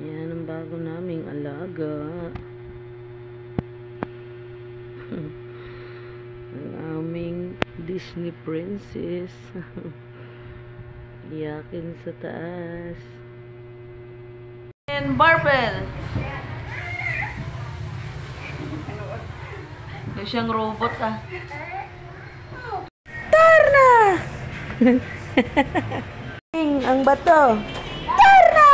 Yan ang bago naming alaga. Ang aming Disney princess. Iyakin sa taas. And Barbell. Yung siyang robot ah. Tarna! Ang bato. Tarna!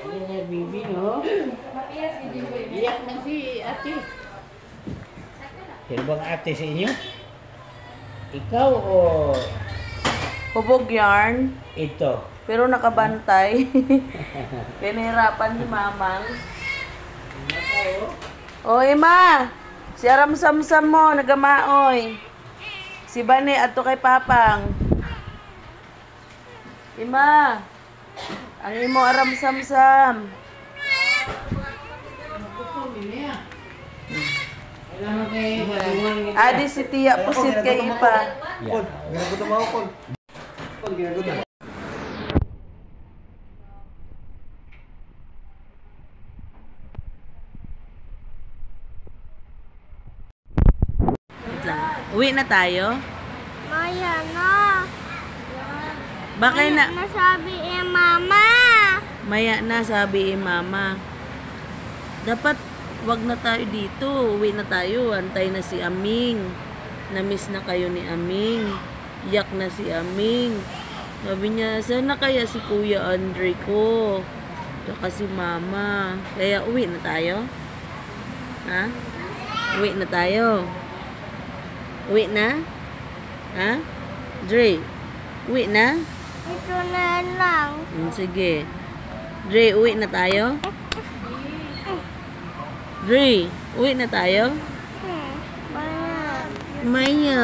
Ayan, bibi, no? Iyak na si ate. Sino bang ate sa inyo? Ikaw o Hubog yarn. ito? Pero nakabantay. Pinahirapan ni Mamang. Oy, Ma! Si Aram Samsam mo, nagamaoy. Si Bane, ato kay Papang. Ima! Ang imo Aram Samsam. Adi si Tia Pusit kay Ipa. Kod, Ginagutom ako, Kol. Kol, ginagutom. Wait lang. Uwi na tayo? Maya na. Bakit na? Nasabi Mama. Maya na, sabi Mama. Dapat wag na tayo dito. Uwi na tayo. Antay na si Aming. Na-miss na kayo ni Aming. Iyak na si Aming. Sabi niya, sana kaya si Kuya Andre ko? Saka si Mama. Kaya uwi na tayo? Ha? Uwi na tayo? Uwi na? Ha? Dre, uwi na? Ito na lang. Sige. Dre, uwi na tayo? Dre, uwi na tayo? Maya. Maya.